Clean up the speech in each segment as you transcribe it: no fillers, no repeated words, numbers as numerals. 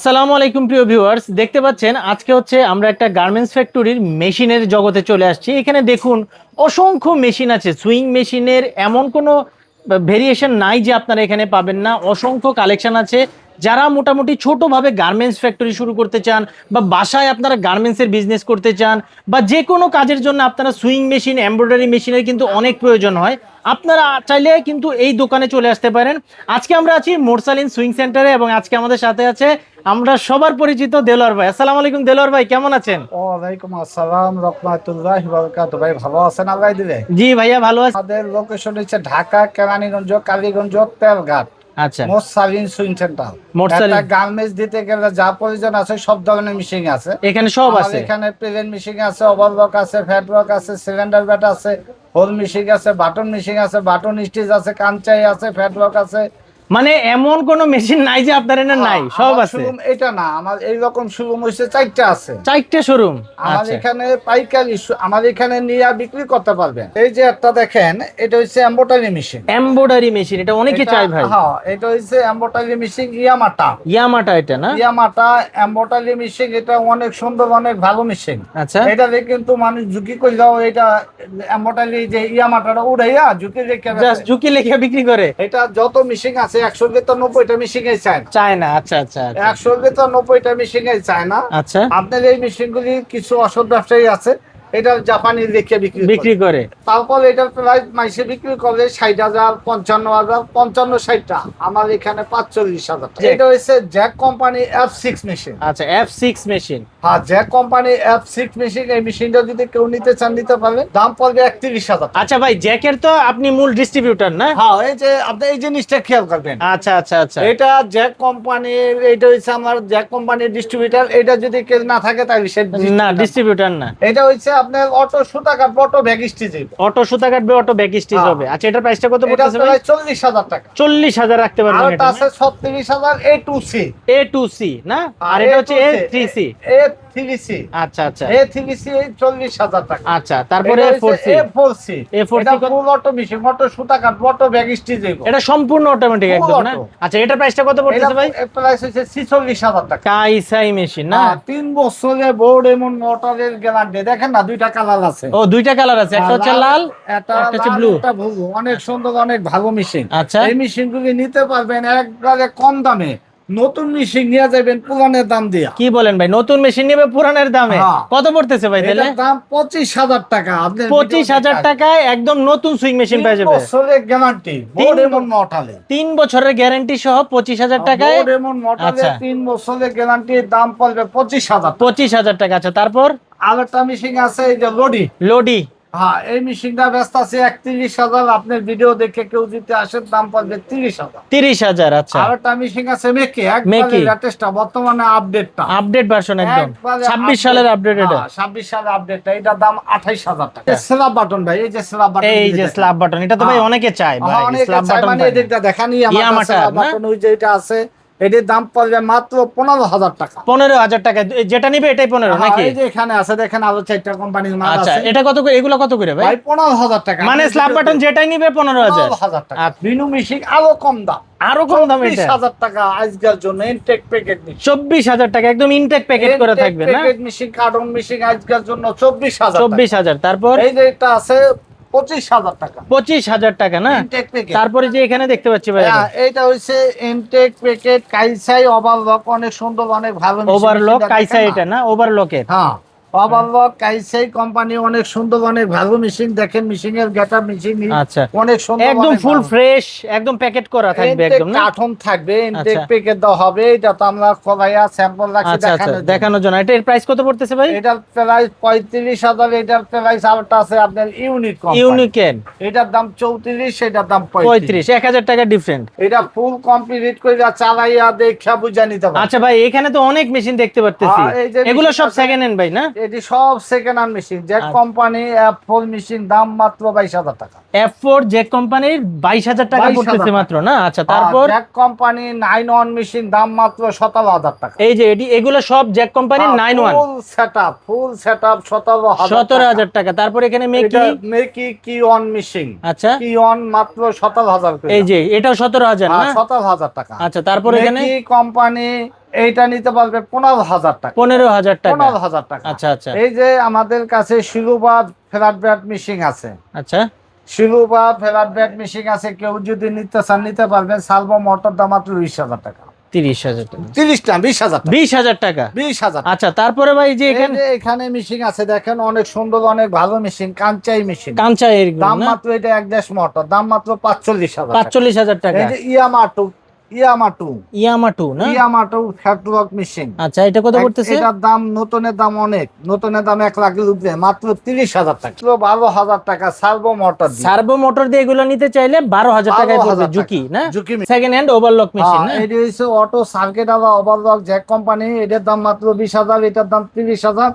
আসসালামু আলাইকুম প্রিয় ভিউয়ার্স, দেখতে পাচ্ছেন আজকে হচ্ছে আমরা একটা গার্মেন্টস ফ্যাক্টরির মেশিনের জগতে চলে আসছি। এখানে দেখুন অসংখ্য মেশিন আছে। সুইং মেশিনের এমন কোনো ভেরিয়েশন নাই যে আপনারা এখানে পাবেন না। অসংখ্য কালেকশন আছে। যারা মোটামুটি ছোটোভাবে গার্মেন্টস ফ্যাক্টরি শুরু করতে চান বা বাসায় আপনারা গার্মেন্টসের বিজনেস করতে চান বা যে কোনো কাজের জন্য আপনারা সুইং মেশিন, এমব্রয়ডারি মেশিনের কিন্তু অনেক প্রয়োজন হয়। আপনারা চাইলে কিন্তু এই দোকানে চলে আসতে পারেন। আজকে আমরা আছি মোরসালিন সুইং সেন্টারে এবং আজকে আমাদের সাথে আছে আমরা সবার পরিচিত দেলোয়ার ভাই। আসসালামু আলাইকুম দেলোয়ার ভাই, কেমন আছেন? ওয়ালাইকুম আসসালাম রাহমাতুল্লাহি ওয়া বারাকাতুহু। ভাই ভালো আছেন? আল্লাহ দিলে। জি ভাইয়া ভালো আছি। আমাদের লোকেশন হচ্ছে ঢাকা কেরানীগঞ্জ কালীগঞ্জ তেলঘাট। আচ্ছা, মোরসালিন সুইং সেন্টার। মোরসালিন। একটা গার্মেন্টস দিতে গেলে যা প্রয়োজন আছে সব ধরনের মেশিন আছে এখানে সব আমাদের আছে। এখানে প্লেন মেশিন আছে, ওভারলক আছে, ফ্যাটলক আছে, সিলিন্ডার ব্যাট আছে, হোল মেশিন আছে, বাটন মেশিন আছে, বাটন স্টিচ আছে, কাঞ্চাই আছে, ফ্যাটলক আছে। মানে এমন কোনো মেশিন নাই যে আপনার এখানে নাই, সব আমার আছে। শোরুম এটা না, আমার এইরকম শোরুম হচ্ছে 4টা আছে। চারটে শোরুম। আমার আচ্ছা, এখানে পাইকারি আমার এখানে নিয়ে বিক্রি করতে পারবেন। এই যে একটা দেখেন, এটা হচ্ছে এমব্রয়ডারি মেশিন। এমব্রয়ডারি মেশিন, এটা অনেকে চাই ভাই। হ্যাঁ, এটা হচ্ছে এমব্রয়ডারি মেশিন ইয়ামাটা। ইয়ামাটা এটা না? ইয়ামাটা এমব্রয়ডারি মেশিন, এটা অনেক সুন্দর, অনেক ভালো মেশিন। আচ্ছা, এটা দিয়ে কিন্তু মানুষ ঝুঁকি করে দাও, এটা এমব্রয়ডারি যে ইয়ামাটাটা উড়াইয়া ঝুঁকি রেখে জাস্ট ঝুঁকি লেখা বিক্রি করে। এটা যত মেশিন আছে 190টা মেশিন চায় না। চায় না। আচ্ছা আচ্ছা আচ্ছা। 190টা মেশিন চায় না। আচ্ছা, আপনার এই মেশিনগুলি কিছু অসৎ ব্যবসায়ী আছে, এটা জাপানি রেখে বিক্রি করে। তারপর এটা প্রায় মাইসে বিক্রি করে 60,000, 55,000, 55-60টা। আমার এখানে 45,000। এটা হচ্ছে জ্যাক কোম্পানি F6 মেশিন। আচ্ছা, F6 মেশিন। হ্যাঁ, জ্যাক কোম্পানি F6 মেশিন। এই মেশিনটা যদি কেউ নিতে চান নিতে পারবেন, দাম পড়বে 31,000। আচ্ছা ভাই, জ্যাকের তো আপনি মূল ডিস্ট্রিবিউটর না? হ্যাঁ, এই যে আপনি এই জিনিসটা খেয়াল করবেন। আচ্ছা আচ্ছা আচ্ছা। এটা জ্যাক কোম্পানির, এটা হচ্ছে আমার জ্যাক কোম্পানির ডিস্ট্রিবিউটর। এটা যদি কেউ না থাকে তাহলে সে না, ডিস্ট্রিবিউটর না। এটা হচ্ছে আপনার অটো সুতা কাট, অটো ব্যাগ স্টিচ। অটো সুতা কাটবে, অটো ব্যাক স্টিচ হবে। আচ্ছা, এটার প্রাইসটা কত এটা পড়তেছে ভাই? প্রায় 40,000 টাকা। 40,000 রাখতে পারবেন আর এটা আছে 36,000 A2C। A2C না? আর এটা হচ্ছে A3C। A3C। আচ্ছা আচ্ছা A3C 40,000 টাকা। আচ্ছা। তারপরে এটা হচ্ছে A4C। A4C। এটা ফুল অটো মেশিন, অটো সুতা কাট, অটো ব্যাগ স্টিচ। এটা সম্পূর্ণ অটোমেটিক একদম না? auto। আচ্ছা, এটার প্রাইসটা কত এটা পড়তেছে ভাই? প্রাইস হচ্ছে 46,000 টাকা। কাইসাই মেশিন না? 3 বছরের বোর্ড এমন মোটরের গ্যারান্টি। দেখেন না, দুইটা কালার আছে। ও, দুইটা কালার আছে, একটা হচ্ছে লাল, একটা হচ্ছে লাল, ব্লু। একটা ব্লু। অনেক সুন্দর, অনেক ভালো মেশিন। আচ্ছা, এই মেশিনগুলি নিতে পারবেন একবারে কম দামে। নতুন মেশিন নিয়ে যাবেন পুরানের দাম দিয়া। কি বলেন ভাই? নতুন মেশিন নেবে পুরানের দামে? হ্যাঁ। কত পড়তেছে ভাই তাহলে? এটার দাম 25,000 টাকা। আপনি 25,000 টাকায় একদম নতুন সুইং মেশিন পেয়ে যাবে। বছরের গ্যারান্টি, বোর্ড এমন মডেলে। 3 বছরের গ্যারান্টি সহ 25,000 টাকায়। বোর্ড এমন মডেলে আচ্ছা। 3 বছরের গ্যারান্টির দাম পড়বে 25,000। 25,000 টাকা। আচ্ছা, তারপর আরেকটা মেশিন আছে, এই যে লোডি। লোডি। হ্যাঁ, এই মেশিনটা ব্যস্ত আছে 31,000। আপনার ভিডিও দেখে কেউ যদি আসে, দাম পড়বে 30,000। 30,000। আচ্ছা, আর একটা মেশিন আছে মেকি, মেকি। একবারে লেটেস্টটা, বর্তমানে আপডেটটা। আপডেট ভার্সন একদম। একবারে 26 সালের আপডেট এটা। 26 সালের আপডেটটা। এটার দাম 28,000 টাকা। স্ল্যাব বাটন ভাই, এই যে স্ল্যাব বাটন। এই যে স্ল্যাব বাটন, এটা তো ভাই অনেকে চায় ভাই। স্ল্যাব বাটন মানে এদিকটা দেখানি আমার ইয়ামাটা স্ল্যাব না? বাটন, ওই যে এটা আছে, এটির দাম পড়বে মাত্র 15,000 টাকা। 15,000 টাকা। যেটা নিবে এটাই 15 হ্যাঁ, নাকি? এই যে এখানে আছে, দেখেন আরো 4টা কোম্পানির মাল আচ্ছা, আছে। এটা কত করে? এগুলো কত করে ভাই? ভাই 15,000 টাকা। মানে স্ল্যাব বাটন যেটাই নিবে 15,000। 15,000 টাকা। আচ্ছা। বিনু মেশিন আরো কম দাম, আরো কম দাম এটা? 24,000 টাকা আজকের জন্য ইনটেক প্যাকেট। 24,000 টাকা একদম ইনটেক প্যাকেট করে থাকবে না? প্যাকেট মেশিন, কার্টন মেশিন আজকের জন্য 24,000। 24,000। তারপর এই যে এটা আছে 25,000 টাকা। 25,000 টাকা না? Intact packet. তারপরে যে এখানে দেখতে পাচ্ছি ভাই, এইটা হচ্ছে ইনটেক প্যাকেট কাইসাই ওভারলক, অনেক সুন্দর, অনেক ভালো মেশিন। ওভারলক মেশিনটা কাইসা দেখেন না? এটা না? ওভারলকের। হ্যাঁ, ওভারলক কাইসাই কোম্পানি, অনেক সুন্দর, অনেক ভালো মেশিন। দেখেন মেশিনের গেটআপ, মেশিন আচ্ছা, অনেক সুন্দর, একদম অনেক ফুল ভালো। ফ্রেশ, একদম প্যাকেট করা থাকবে একদম না? কার্টন থাকবে, ইনটেক আচ্ছা। প্যাকেট দেওয়া হবে। এটা তো আমরা কলাইয়া স্যাম্পল রাখছি আচ্ছা আচ্ছা, দেখানোর জন্য। দেখানোর জন্য। এটার প্রাইস কত পড়তেছে ভাই? এটার প্রাইস 35,000। এটার প্রাইস আরেকটা আছে আপনার ইউনিক কোম্পানি। ইউনিকেন এটার দাম 34, এটার দাম 35, 1,000 টাকা ডিফারেন্ট। এটা ফুল কমপ্লিট করে চালাইয়া দেখা বুঝা নিতে পারবে। আচ্ছা ভাই, এখানে তো অনেক মেশিন দেখতে পারতেছি। এই যে এগুলো মেশিন সব আছে, সেকেন্ড হ্যান্ড ভাই না? এটি সব সেকেন্ড হ্যান্ড মেশিন। জ্যাক আচ্ছা। কোম্পানি F4 মেশিন, দাম মাত্র 22,000 টাকা। F4 জ্যাক কোম্পানির 22,000 টাকা 22,000 পড়তেছে মাত্র না? আচ্ছা, তারপর জ্যাক কোম্পানি 9-1 মেশিন, দাম মাত্র 17,000 টাকা। এই যে এগুলো সব জ্যাক কোম্পানির 9-1। ফুল সেটআপ 17,000 17,000 টাকা। তারপর এখানে মেকি। মেকি কি-অন মেশিন। আচ্ছা, কি-অন মাত্র 17,000 করে। এই যে এটাও 17,000 না? 17,000 টাকা। আচ্ছা, তারপর এখানে মেকি কোম্পানি এইটা নিতে পারবে 15,000 টাকা। 15,000 টাকা। 15,000 টাকা। আচ্ছা আচ্ছা এই যে আমাদের কাছে শিলুবা ফ্ল্যাট ব্যাট মেশিন আছে, আচ্ছা। শিলুবা ফ্ল্যাট ব্যাট মেশিন আছে, কেউ যদি নিতে চান নিতে পারবেন। সালভো মোটর দাম মাত্র 20,000 টাকা। 30,000 টাকা। 30টা 20,000 টাকা। 20,000 টাকা। 20,000। আচ্ছা, তারপরে ভাই যে এখানে এখানে মেশিন আছে দেখেন, অনেক সুন্দর, অনেক ভালো মেশিন, কাঞ্চাই মেশিন। কাঞ্চা এর দাম মাত্র, এটা 1 মোটর, দাম মাত্র 45,000 টাকা। 45,000 টাকা। এই যে ইয়ামাটু ইয়ামাটু না? ইয়ামাটু ফ্যাটলক মেশিন। আচ্ছা, এটা কত পড়তেছে? এটার দাম নতুনের দাম অনেক, নতুনের দাম 1 লাখের উপরে, মাত্র 30,000 টাকা। 12,000 টাকা সার্ভো মোটর দিয়ে। সার্ভো মোটর দিয়ে এগুলো নিতে চাইলে 12,000 টাকায় পড়বে। 12,000 জুকি না? Juki second hand overlock machine না? এটা হচ্ছে অটো সার্কিট আলা ওভারলক জ্যাক কোম্পানি। এটার দাম মাত্র 20,000, এটার দাম 30,000।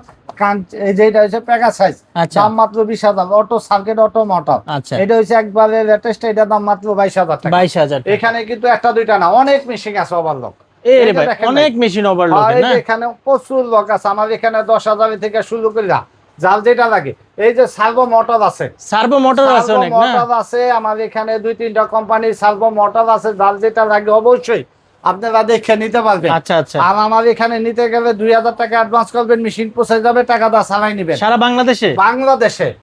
এই যে এটা হচ্ছে প্যাকাসাইজ, আচ্ছা দাম মাত্র 20,000। Auto circuit, auto motor. আচ্ছা, এটা হচ্ছে একবারে লেটেস্ট, এটার দাম মাত্র 22,000 টাকা। 22,000 টাকা। এখানে কিন্তু একটা দুইটা না, অনেক মেশিন আছে ওভারলক। এই রে এটা ভাই, দেখেন অনেক মেশিন ওভারলক না? এখানে প্রচুর লক আছে। আমার এখানে 10,000 থেকে শুরু করে যার যেটা লাগে। এই যে সার্ভো মোটর আছে, সার্ভো মোটর আছে সার্ভো অনেক না? মোটর আছে আমার এখানে 2-3টা কোম্পানির সার্ভো মোটর আছে। যার যেটা লাগে অবশ্যই আপনারা দেখে নিতে পারবেন। আচ্ছা আচ্ছা। আর আমার এখানে নিতে গেলে 2,000 টাকা অ্যাডভান্স করবেন, মেশিন পৌঁছে যাবে, টাকা দা চালাই নেবেন সারা বাংলাদেশে? বাংলাদেশে।